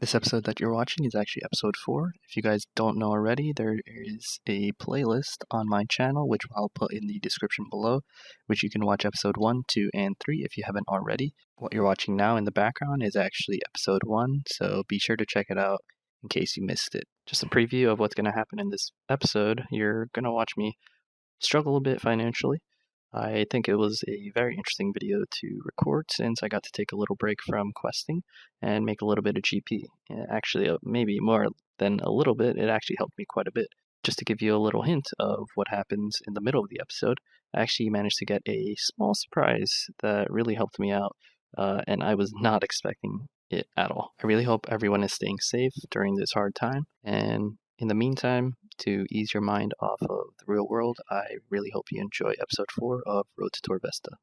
This episode that you're watching is actually episode 4. If you guys don't know already, there is a playlist on my channel, which I'll put in the description below, which you can watch episode 1, 2, and 3 if you haven't already. What you're watching now in the background is actually episode 1, so be sure to check it out in case you missed it. Just a preview of what's going to happen in this episode. You're going to watch me struggle a bit financially. I think it was a very interesting video to record since I got to take a little break from questing and make a little bit of GP. Actually, maybe more than a little bit, it actually helped me quite a bit. Just to give you a little hint of what happens in the middle of the episode, I actually managed to get a small surprise that really helped me out, and I was not expecting it at all. I really hope everyone is staying safe during this hard time, and in the meantime, to ease your mind off of the real world, I really hope you enjoy episode 4 of Road to Torvesta.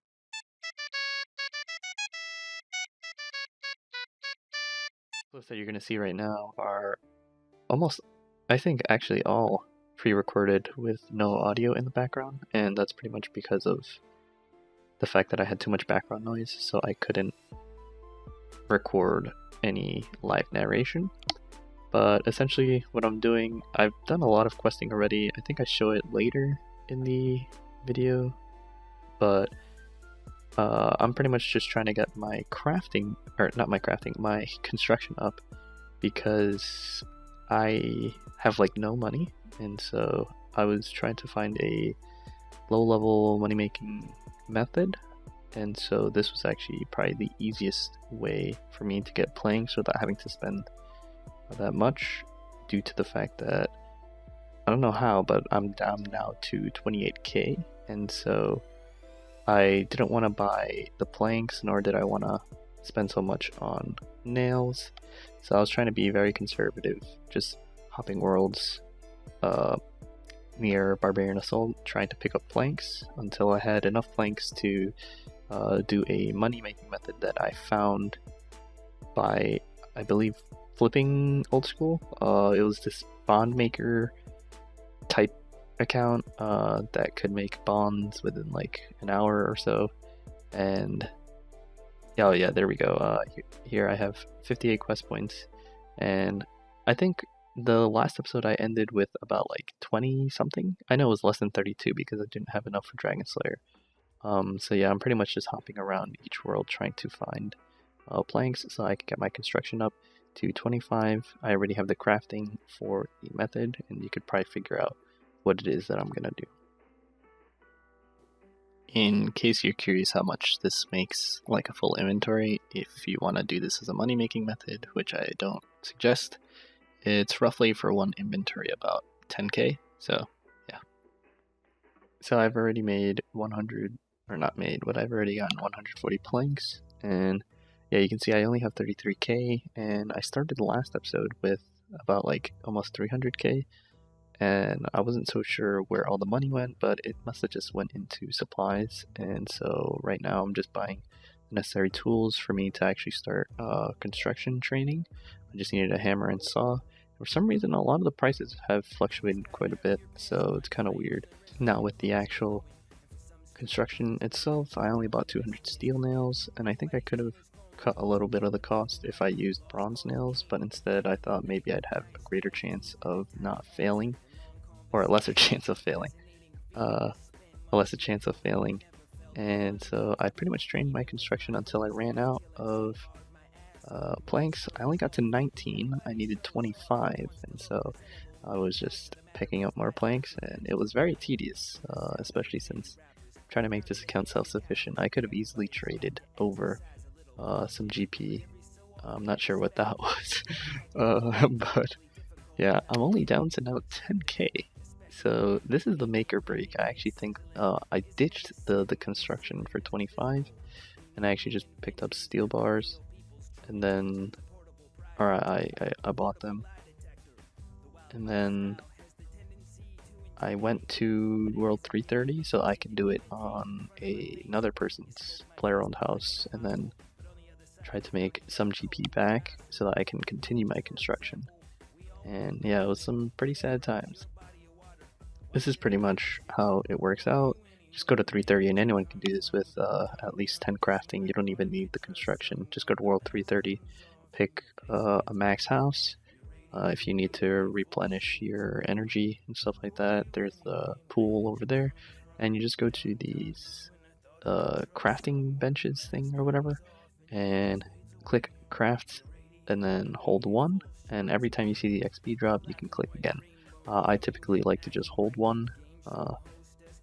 Clips that you're going to see right now are almost, I think, actually all pre-recorded with no audio in the background, and that's pretty much because of the fact that I had too much background noise, so I couldn't record any live narration. But essentially what I'm doing, I've done a lot of questing already. I think I show it later in the video, but I'm pretty much just trying to get my crafting, or not my crafting, my construction up, because I have like no money, and so I was trying to find a low-level money-making method, and so this was actually probably the easiest way for me to get planks without having to spend that much, due to the fact that I don't know how, but I'm down now to 28k, and so I didn't want to buy the planks, nor did I want to spend so much on nails, so I was trying to be very conservative, just hopping worlds near Barbarian Assault, trying to pick up planks until I had enough planks to do a money-making method that I found by, I believe, flipping old school. It was this bond maker type account that could make bonds within like an hour or so, and oh yeah, there we go. Here I have 58 quest points, and I think the last episode I ended with about like 20 something. I know it was less than 32 because I didn't have enough for Dragon Slayer. So yeah, I'm pretty much just hopping around each world trying to find planks so I can get my construction up to 25. I already have the crafting for the method, and you could probably figure out what it is that I'm gonna do. In case you're curious how much this makes like a full inventory, if you want to do this as a money making method, which I don't suggest, it's roughly for one inventory about 10k, so yeah. So I've already made 100, or not made, but I've already gotten 140 planks, and yeah, you can see I only have 33k, and I started the last episode with about like almost 300k, and I wasn't so sure where all the money went, but it must have just went into supplies, and so right now I'm just buying the necessary tools for me to actually start construction training. I just needed a hammer and saw. For some reason, a lot of the prices have fluctuated quite a bit, so it's kind of weird. Now with the actual construction itself, I only bought 200 steel nails, and I think I could have cut a little bit of the cost if I used bronze nails, but instead I thought maybe I'd have a greater chance of not failing, or a lesser chance of failing. And so I pretty much trained my construction until I ran out of planks. I only got to 19, I needed 25, and so I was just picking up more planks, and it was very tedious, especially since I'm trying to make this account self-sufficient. I could have easily traded over some GP. I'm not sure what that was, but yeah, I'm only down to now 10k. So this is the make or break. I actually think I ditched the construction for 25, and I actually just picked up steel bars, and then, or I bought them, and then I went to World 330 so I can do it on another person's player-owned house, and then try to make some GP back so that I can continue my construction. And yeah, it was some pretty sad times. This is pretty much how it works out. Just go to 330, and anyone can do this with at least 10 crafting. You don't even need the construction. Just go to World 330, pick a max house. If you need to replenish your energy and stuff like that, there's the pool over there, and you just go to these crafting benches thing or whatever, and click craft, and then hold 1, and every time you see the XP drop, you can click again. I typically like to just hold 1.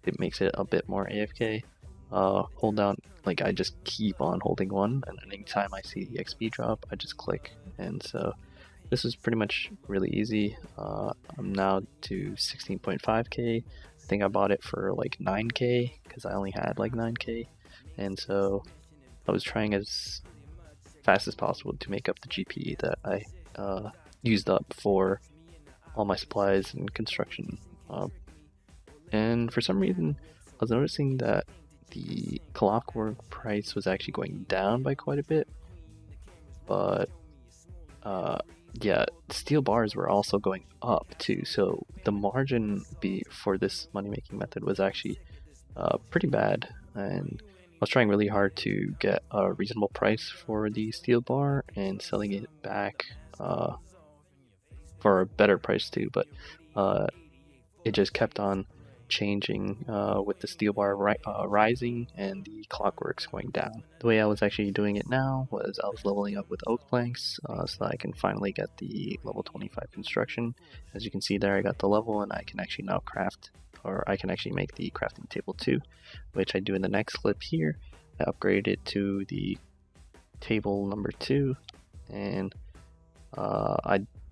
It makes it a bit more AFK. Hold down, like I just keep on holding 1, and anytime I see the XP drop, I just click. And so this is pretty much really easy. I'm now to 16.5k. I think I bought it for like 9k because I only had like 9k, and so I was trying as fast as possible to make up the GP that I used up for all my supplies and construction. And for some reason, I was noticing that the clockwork price was actually going down by quite a bit, but yeah, steel bars were also going up too, so the margin for this money making method was actually pretty bad, and I was trying really hard to get a reasonable price for the steel bar and selling it back for a better price too, but it just kept on changing with the steel bar rising and the clockworks going down. The way I was actually doing it now was I was leveling up with oak planks so that I can finally get the level 25 construction. As you can see there, I got the level, and I can actually now craft, or I can actually make the crafting table 2, which I do in the next clip here. I upgrade it to the table number 2, and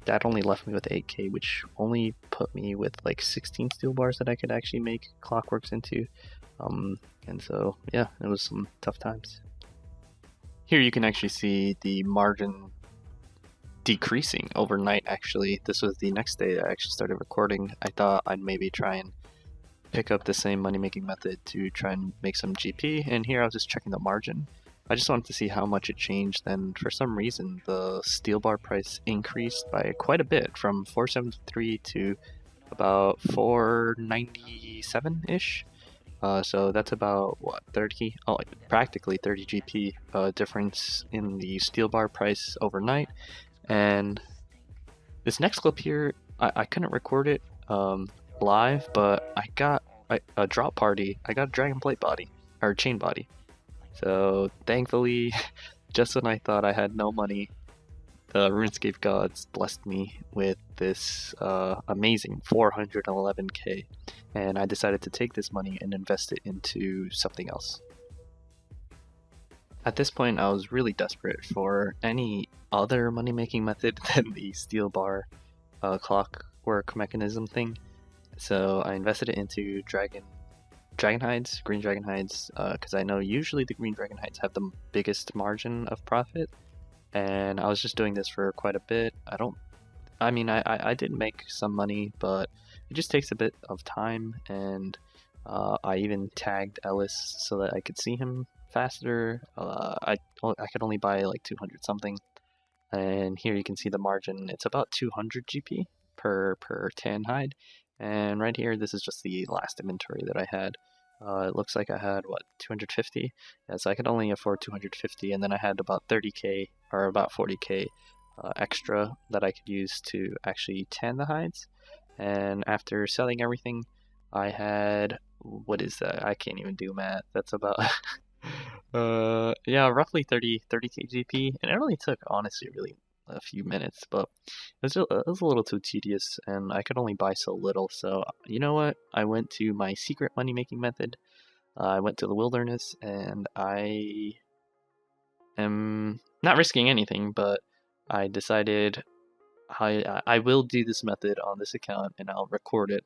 that only left me with 8k, which only put me with like 16 steel bars that I could actually make clockworks into. And so yeah, it was some tough times. Here you can actually see the margin decreasing overnight. Actually, this was the next day I actually started recording. I thought I'd maybe try and pick up the same money making method to try and make some GP, and here I was just checking the margin. I just wanted to see how much it changed, and for some reason the steel bar price increased by quite a bit, from 473 to about 497-ish. So that's about, what, 30? Oh, practically 30 GP difference in the steel bar price overnight. And this next clip here, I couldn't record it live, but I got a drop party. I got a dragon plate body, or chain body. So thankfully, just when I thought I had no money, the RuneScape gods blessed me with this amazing 411k, and I decided to take this money and invest it into something else. At this point, I was really desperate for any other money-making method than the steel bar clockwork mechanism thing, so I invested it into green dragon hides, because I know usually the green dragon hides have the biggest margin of profit, and I was just doing this for quite a bit. I did make some money, but it just takes a bit of time, and I even tagged Ellis so that I could see him faster. I could only buy like 200 something, and here you can see the margin. It's about 200 GP per tan hide. And right here, this is just the last inventory that I had. It looks like I had, what, 250? Yeah, so I could only afford 250, and then I had about 30k, or about 40k extra that I could use to actually tan the hides. And after selling everything, I had, what is that? I can't even do math. That's about, yeah, roughly 30k GP, and it only took, honestly, really a few minutes, but it was a little too tedious, and I could only buy so little. So you know what, I went to my secret money making method. I went to the wilderness, and I am not risking anything, but I decided I will do this method on this account, and I'll record it.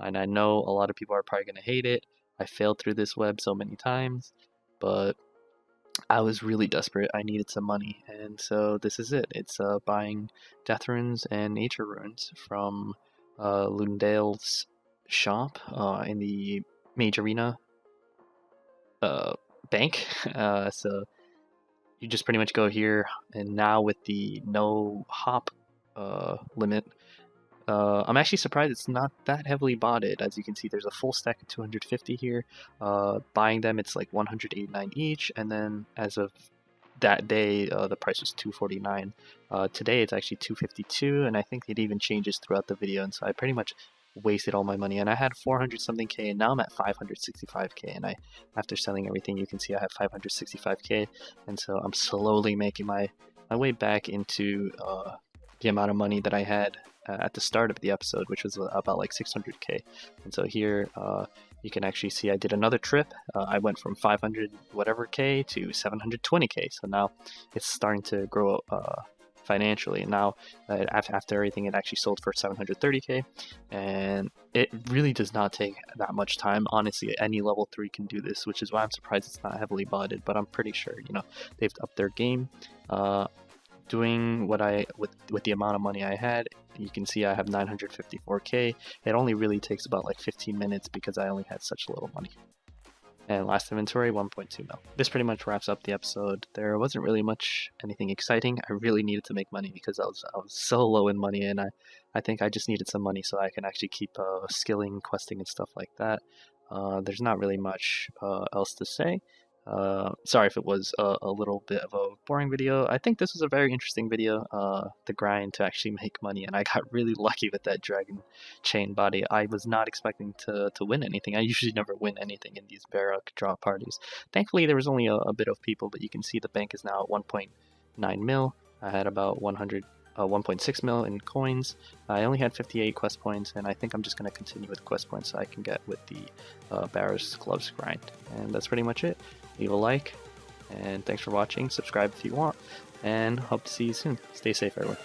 And I know a lot of people are probably going to hate it. I failed through this web so many times, but I was really desperate. I needed some money, and so this is it. It's buying death runes and nature runes from Lundale's shop in the Mage Arena bank. So you just pretty much go here, and now with the no hop limit, I'm actually surprised it's not that heavily botted. As you can see, there's a full stack of 250 here. Buying them, it's like 189 each, and then as of that day the price was $249. Today it's actually $252, and I think it even changes throughout the video, and so I pretty much wasted all my money, and I had 400 something K, and now I'm at 565K, and after selling everything, you can see I have 565K, and so I'm slowly making my way back into the amount of money that I had at the start of the episode, which was about like 600K. And so here you can actually see I did another trip. I went from 500 whatever K to 720K, so now it's starting to grow financially. And now after everything, it actually sold for 730K, and it really does not take that much time. Honestly, any level 3 can do this, which is why I'm surprised it's not heavily botted, but I'm pretty sure, you know, they've upped their game. Doing what with the amount of money I had, you can see I have 954K. It only really takes about like 15 minutes because I only had such little money. And last inventory, 1.2 mil. This pretty much wraps up the episode. There wasn't really anything exciting. I really needed to make money because I was so low in money, and I think I just needed some money so I can actually keep skilling, questing, and stuff like that. There's not really much else to say. Sorry if it was a little bit of a boring video. I think this was a very interesting video, the grind to actually make money, and I got really lucky with that dragon chain body. I was not expecting to win anything. I usually never win anything in these Baroque draw parties. Thankfully there was only a bit of people, but you can see the bank is now at 1.9 mil. I had about 1.6 mil in coins. I only had 58 quest points, and I think I'm just going to continue with quest points so I can get with the Barra's Gloves grind. And that's pretty much it. Leave a like, and thanks for watching. Subscribe if you want, and hope to see you soon. Stay safe, everyone.